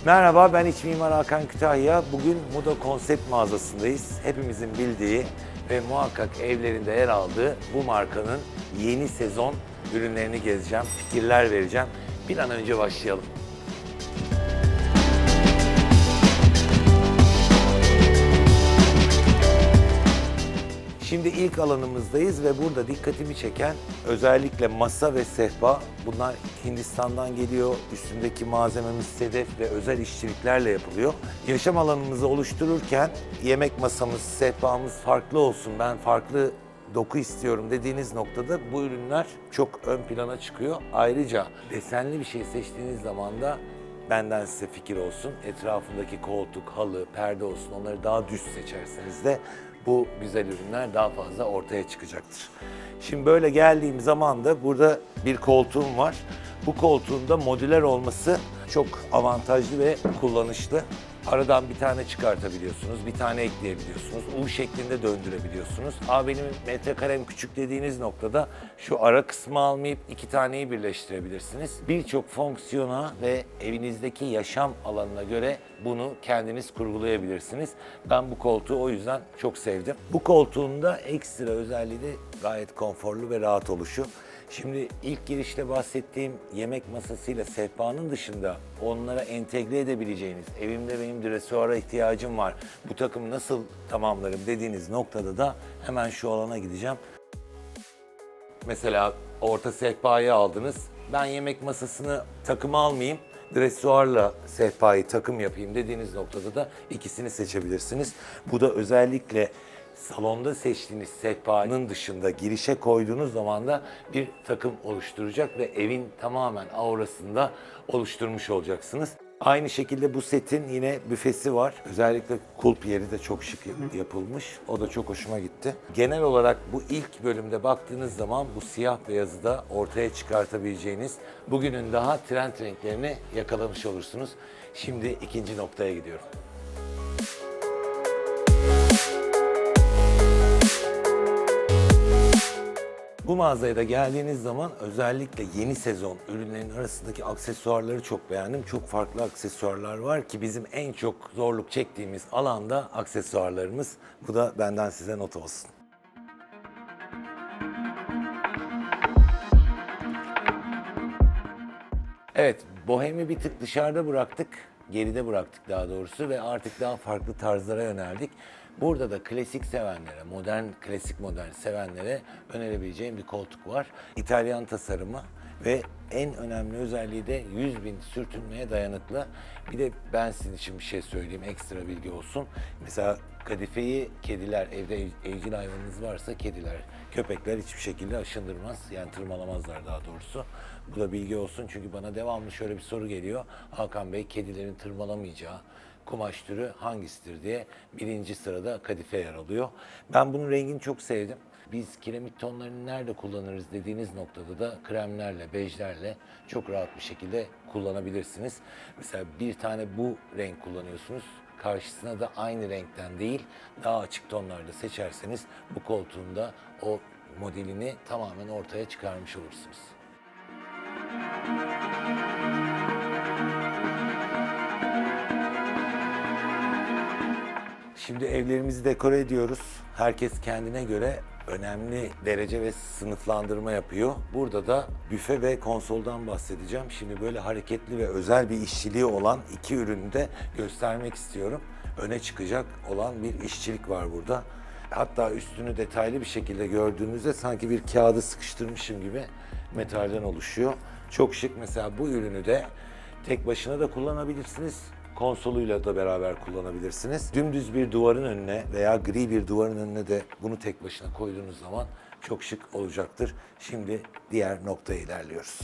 Merhaba, ben İç Mimar Hakan Kütahya. Bugün Mudo Konsept mağazasındayız. Hepimizin bildiği ve muhakkak evlerinde yer aldığı bu markanın yeni sezon ürünlerini gezeceğim, fikirler vereceğim. Bir an önce başlayalım. Şimdi ilk alanımızdayız ve burada dikkatimi çeken özellikle masa ve sehpa. Bunlar Hindistan'dan geliyor. Üstündeki malzememiz sedef ve özel işçiliklerle yapılıyor. Yaşam alanımızı oluştururken yemek masamız, sehpamız farklı olsun, ben farklı doku istiyorum dediğiniz noktada bu ürünler çok ön plana çıkıyor. Ayrıca desenli bir şey seçtiğiniz zaman da benden size fikir olsun. Etrafındaki koltuk, halı, perde olsun, onları daha düz seçerseniz de bu güzel ürünler daha fazla ortaya çıkacaktır. Şimdi böyle geldiğim zaman da burada bir koltuğum var. Bu koltuğun da modüler olması çok avantajlı ve kullanışlı. Aradan bir tane çıkartabiliyorsunuz, bir tane ekleyebiliyorsunuz, U şeklinde döndürebiliyorsunuz. Benim metrekarem küçük dediğiniz noktada şu ara kısmı almayıp iki taneyi birleştirebilirsiniz. Birçok fonksiyona ve evinizdeki yaşam alanına göre bunu kendiniz kurgulayabilirsiniz. Ben bu koltuğu o yüzden çok sevdim. Bu koltuğun da ekstra özelliği de gayet konforlu ve rahat oluşu. Şimdi ilk girişte bahsettiğim yemek masasıyla sehpanın dışında onlara entegre edebileceğiniz, evimde benim dresuara ihtiyacım var, bu takımı nasıl tamamlarım dediğiniz noktada da hemen şu alana gideceğim. Mesela orta sehpayı aldınız, ben yemek masasını takım almayayım, dresuarla sehpayı takım yapayım dediğiniz noktada da ikisini seçebilirsiniz. Bu da özellikle salonda seçtiğiniz sehpanın dışında girişe koyduğunuz zaman da bir takım oluşturacak ve evin tamamen aurasında oluşturmuş olacaksınız. Aynı şekilde bu setin yine büfesi var. Özellikle kulp yeri de çok şık yapılmış. O da çok hoşuma gitti. Genel olarak bu ilk bölümde baktığınız zaman bu siyah beyazı da ortaya çıkartabileceğiniz bugünün daha trend renklerini yakalamış olursunuz. Şimdi ikinci noktaya gidiyorum. Bu mağazaya da geldiğiniz zaman özellikle yeni sezon ürünlerin arasındaki aksesuarları çok beğendim. Çok farklı aksesuarlar var ki bizim en çok zorluk çektiğimiz alanda aksesuarlarımız. Bu da benden size not olsun. Evet, bohemi bir tık dışarıda bıraktık, geride bıraktık daha doğrusu ve artık daha farklı tarzlara yöneldik. Burada da klasik sevenlere, klasik modern sevenlere önerebileceğim bir koltuk var. İtalyan tasarımı ve en önemli özelliği de 100.000 sürtünmeye dayanıklı. Bir de ben sizin için bir şey söyleyeyim, ekstra bilgi olsun. Mesela kadifeyi kediler, evde evcil hayvanınız varsa kediler, köpekler hiçbir şekilde aşındırmaz. Yani tırmalamazlar daha doğrusu. Bu da bilgi olsun çünkü bana devamlı şöyle bir soru geliyor. Hakan Bey, kedilerin tırmalamayacağı kumaş türü hangisidir diye birinci sırada kadife yer alıyor. Ben bunun rengini çok sevdim. Biz kiremit tonlarını nerede kullanırız dediğiniz noktada da kremlerle, bejlerle çok rahat bir şekilde kullanabilirsiniz. Mesela bir tane bu renk kullanıyorsunuz. Karşısına da aynı renkten değil, daha açık tonlarda seçerseniz bu koltuğun da o modelini tamamen ortaya çıkarmış olursunuz. Şimdi evlerimizi dekore ediyoruz. Herkes kendine göre önemli derece ve sınıflandırma yapıyor. Burada da büfe ve konsoldan bahsedeceğim. Şimdi böyle hareketli ve özel bir işçiliği olan iki ürünü de göstermek istiyorum. Öne çıkacak olan bir işçilik var burada. Hatta üstünü detaylı bir şekilde gördüğünüzde sanki bir kağıdı sıkıştırmışım gibi metalden oluşuyor. Çok şık. Mesela bu ürünü de tek başına da kullanabilirsiniz. Konsoluyla da beraber kullanabilirsiniz. Dümdüz bir duvarın önüne veya gri bir duvarın önüne de bunu tek başına koyduğunuz zaman çok şık olacaktır. Şimdi diğer noktaya ilerliyoruz.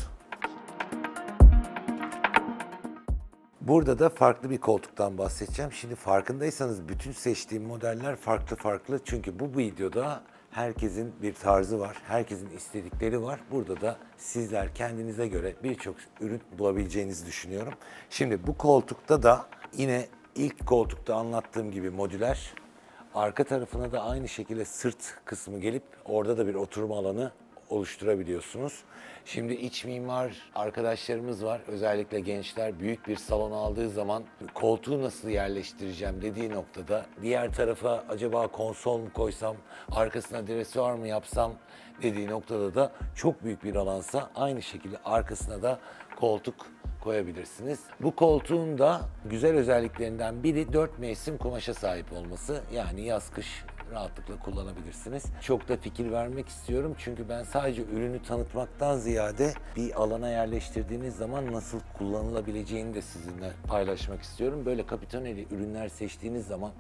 Burada da farklı bir koltuktan bahsedeceğim. Şimdi farkındaysanız bütün seçtiğim modeller farklı. Çünkü bu videoda herkesin bir tarzı var, herkesin istedikleri var. Burada da sizler kendinize göre birçok ürün bulabileceğinizi düşünüyorum. Şimdi bu koltukta da yine ilk koltukta anlattığım gibi modüler. Arka tarafına da aynı şekilde sırt kısmı gelip orada da bir oturma alanı oluşturabiliyorsunuz. Şimdi iç mimar arkadaşlarımız var. Özellikle gençler büyük bir salon aldığı zaman koltuğu nasıl yerleştireceğim dediği noktada diğer tarafa acaba konsol mu koysam, arkasına dresuar mı yapsam dediği noktada da çok büyük bir alansa aynı şekilde arkasına da koltuk koyabilirsiniz. Bu koltuğun da güzel özelliklerinden biri 4 mevsim kumaşa sahip olması. Yani yaz kış rahatlıkla kullanabilirsiniz. Çok da fikir vermek istiyorum çünkü ben sadece ürünü tanıtmaktan ziyade bir alana yerleştirdiğiniz zaman nasıl kullanılabileceğini de sizinle paylaşmak istiyorum. Böyle kapitoneli ürünler seçtiğiniz zaman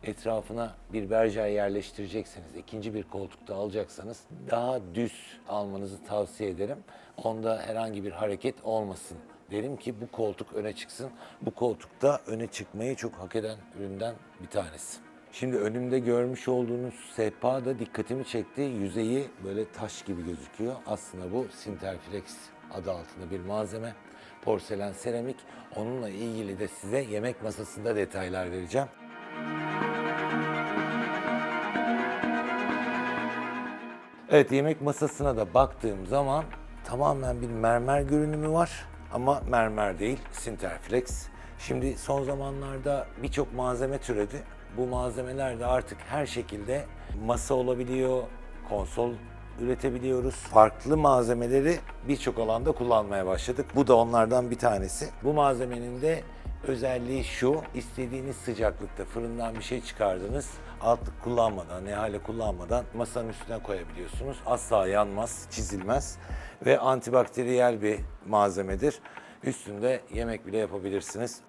etrafına bir berjer yerleştirecekseniz, ikinci bir koltukta alacaksanız daha düz almanızı tavsiye ederim. Onda herhangi bir hareket olmasın. Derim ki bu koltuk öne çıksın. Bu koltukta öne çıkmayı çok hak eden üründen bir tanesi. Şimdi önümde görmüş olduğunuz sehpa da dikkatimi çekti. Yüzeyi böyle taş gibi gözüküyor. Aslında bu Sinterflex adı altında bir malzeme. Porselen seramik. Onunla ilgili de size yemek masasında detaylar vereceğim. Evet, yemek masasına da baktığım zaman tamamen bir mermer görünümü var. Ama mermer değil, Sinterflex. Şimdi son zamanlarda birçok malzeme türedi. Bu malzemeler de artık her şekilde masa olabiliyor, konsol üretebiliyoruz. Farklı malzemeleri birçok alanda kullanmaya başladık. Bu da onlardan bir tanesi. Bu malzemenin de özelliği şu: istediğiniz sıcaklıkta fırından bir şey çıkardınız, altlık kullanmadan, nehale kullanmadan masanın üstüne koyabiliyorsunuz. Asla yanmaz, çizilmez ve antibakteriyel bir malzemedir. Üstünde yemek bile yapabilirsiniz.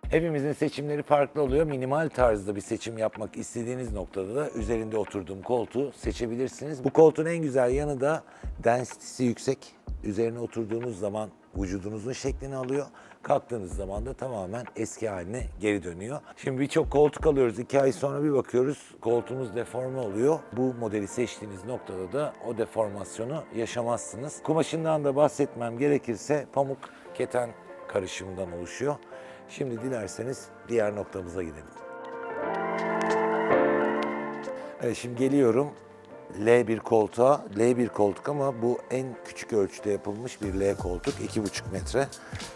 Hepimizin seçimleri farklı oluyor. Minimal tarzda bir seçim yapmak istediğiniz noktada da üzerinde oturduğum koltuğu seçebilirsiniz. Bu koltuğun en güzel yanı da density'si yüksek. Üzerine oturduğunuz zaman vücudunuzun şeklini alıyor. Kalktığınız zaman da tamamen eski haline geri dönüyor. Şimdi birçok koltuk alıyoruz. 2 ay sonra bir bakıyoruz koltuğumuz deforme oluyor. Bu modeli seçtiğiniz noktada da o deformasyonu yaşamazsınız. Kumaşından da bahsetmem gerekirse pamuk keten karışımından oluşuyor. Şimdi dilerseniz diğer noktamıza gidelim. Evet, şimdi geliyorum L1 koltuğa. L1 koltuk ama bu en küçük ölçüde yapılmış bir L koltuk. 2,5 metre.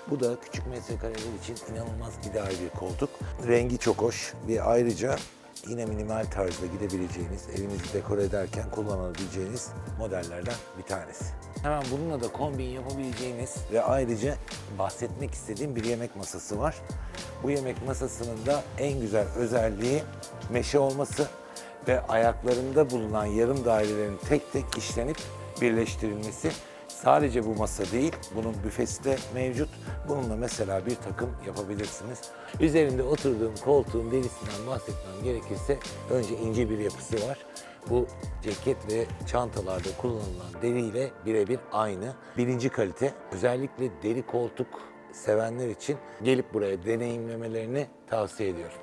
Bu da küçük metrekareler için inanılmaz ideal bir koltuk. Rengi çok hoş ve ayrıca yine minimal tarzda gidebileceğiniz, evinizi dekore ederken kullanabileceğiniz modellerden bir tanesi. Hemen bununla da kombin yapabileceğiniz ve ayrıca bahsetmek istediğim bir yemek masası var. Bu yemek masasının da en güzel özelliği meşe olması ve ayaklarında bulunan yarım dairelerin tek tek işlenip birleştirilmesi. Sadece bu masa değil, bunun büfesi de mevcut. Bununla mesela bir takım yapabilirsiniz. Üzerinde oturduğum koltuğun derisinden bahsetmem gerekirse önce ince bir yapısı var. Bu ceket ve çantalarda kullanılan deriyle birebir aynı. Birinci kalite. Özellikle deri koltuk sevenler için gelip buraya deneyimlemelerini tavsiye ediyorum.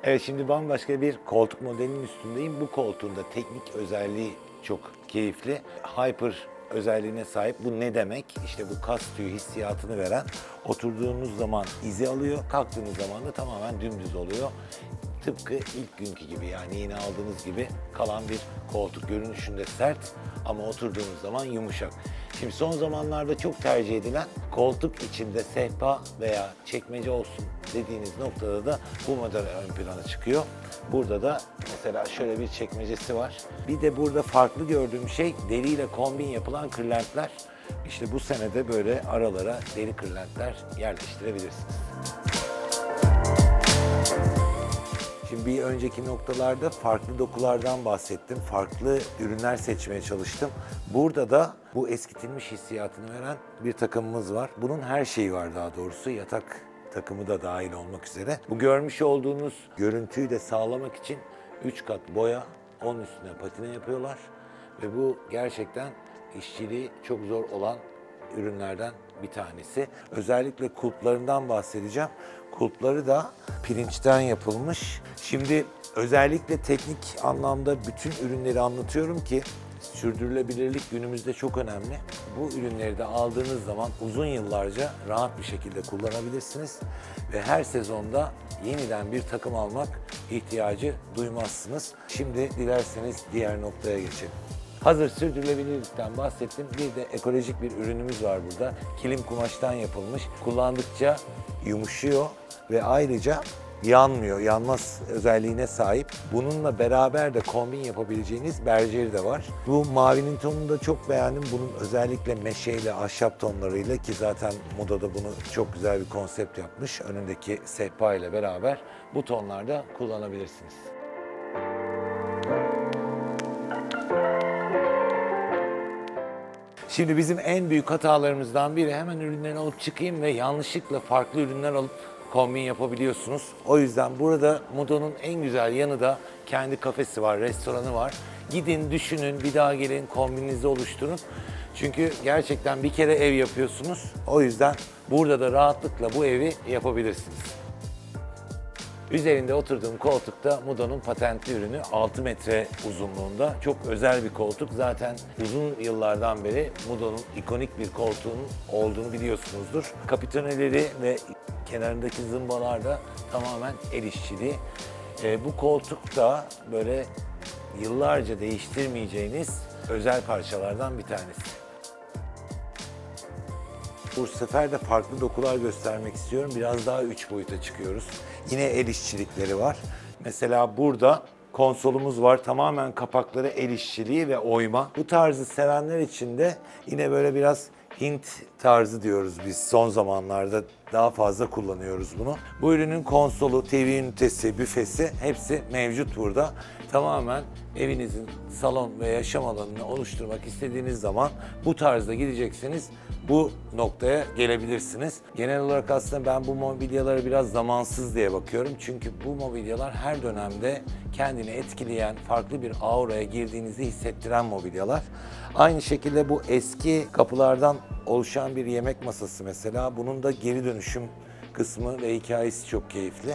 Evet, şimdi bambaşka bir koltuk modelinin üstündeyim. Bu koltuğun da teknik özelliği çok keyifli. Hyper özelliğine sahip. Bu ne demek? İşte bu kas tüyü hissiyatını veren, oturduğunuz zaman izi alıyor, kalktığınız zaman da tamamen dümdüz oluyor. Tıpkı ilk günkü gibi, yani yeni aldığınız gibi kalan bir koltuk. Görünüşünde sert ama oturduğunuz zaman yumuşak. Şimdi son zamanlarda çok tercih edilen koltuk içinde sehpa veya çekmece olsun dediğiniz noktada da bu model ön plana çıkıyor. Burada da mesela şöyle bir çekmecesi var. Bir de burada farklı gördüğüm şey deriyle kombin yapılan kırlentler. İşte bu senede böyle aralara deri kırlentler yerleştirebilirsiniz. Şimdi bir önceki noktalarda farklı dokulardan bahsettim. Farklı ürünler seçmeye çalıştım. Burada da bu eskitilmiş hissiyatını veren bir takımımız var. Bunun her şeyi var daha doğrusu. Yatak takımı da dahil olmak üzere. Bu görmüş olduğunuz görüntüyü de sağlamak için 3 kat boya, onun üstüne patine yapıyorlar. Ve bu gerçekten işçiliği çok zor olan ürünlerden bir tanesi. Özellikle kulplarından bahsedeceğim. Kulpları da pirinçten yapılmış. Şimdi özellikle teknik anlamda bütün ürünleri anlatıyorum ki Sürdürülebilirlik günümüzde çok önemli. Bu ürünleri de aldığınız zaman uzun yıllarca rahat bir şekilde kullanabilirsiniz ve her sezonda yeniden bir takım almak ihtiyacı duymazsınız. Şimdi dilerseniz diğer noktaya geçelim. Hazır sürdürülebilirlikten bahsettim. Bir de ekolojik bir ürünümüz var burada. Kilim kumaştan yapılmış. Kullandıkça yumuşuyor ve ayrıca yanmıyor, yanmaz özelliğine sahip. Bununla beraber de kombin yapabileceğiniz berjeri de var. Bu mavinin tonunu da çok beğendim. Bunun özellikle meşeyle, ahşap tonlarıyla, ki zaten modada bunu çok güzel bir konsept yapmış. Önündeki sehpa ile beraber bu tonlarda kullanabilirsiniz. Şimdi bizim en büyük hatalarımızdan biri, hemen ürünlerini alıp çıkayım ve yanlışlıkla farklı ürünler alıp kombin yapabiliyorsunuz. O yüzden burada Mudo'nun en güzel yanı da kendi kafesi var, restoranı var. Gidin, düşünün, bir daha gelin, kombininizi oluşturun. Çünkü gerçekten bir kere ev yapıyorsunuz. O yüzden burada da rahatlıkla bu evi yapabilirsiniz. Üzerinde oturduğum koltukta Mudo'nun patentli ürünü, 6 metre uzunluğunda. Çok özel bir koltuk. Zaten uzun yıllardan beri Mudo'nun ikonik bir koltuğunun olduğunu biliyorsunuzdur. Kapitoneleri ve kenarındaki zımbalar da tamamen el işçiliği. Bu koltuk da böyle yıllarca değiştirmeyeceğiniz özel parçalardan bir tanesi. Bu sefer de farklı dokular göstermek istiyorum. Biraz daha 3 boyuta çıkıyoruz. Yine el işçilikleri var. Mesela burada konsolumuz var. Tamamen kapakları el işçiliği ve oyma. Bu tarzı sevenler için de yine böyle biraz Hint tarzı diyoruz biz. Son zamanlarda daha fazla kullanıyoruz bunu. Bu ürünün konsolu, TV ünitesi, büfesi hepsi mevcut burada. Tamamen evinizin salon ve yaşam alanını oluşturmak istediğiniz zaman bu tarzda gideceksiniz. Bu noktaya gelebilirsiniz. Genel olarak aslında ben bu mobilyalara biraz zamansız diye bakıyorum. Çünkü bu mobilyalar her dönemde kendini etkileyen, farklı bir auraya girdiğinizi hissettiren mobilyalar. Aynı şekilde bu eski kapılardan oluşan bir yemek masası mesela. Bunun da geri dönüşüm kısmı ve hikayesi çok keyifli.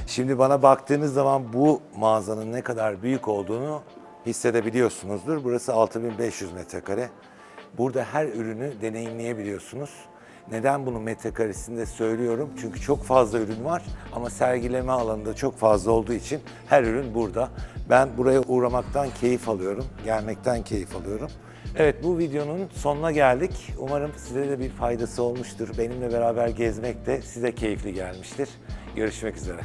Şimdi bana baktığınız zaman bu mağazanın ne kadar büyük olduğunu hissedebiliyorsunuzdur. Burası 6500 metrekare. Burada her ürünü deneyimleyebiliyorsunuz. Neden bunu metrekaresinde söylüyorum? Çünkü çok fazla ürün var ama sergileme alanında çok fazla olduğu için her ürün burada. Ben buraya uğramaktan keyif alıyorum, gelmekten keyif alıyorum. Evet, bu videonun sonuna geldik. Umarım size de bir faydası olmuştur. Benimle beraber gezmek de size keyifli gelmiştir. Görüşmek üzere.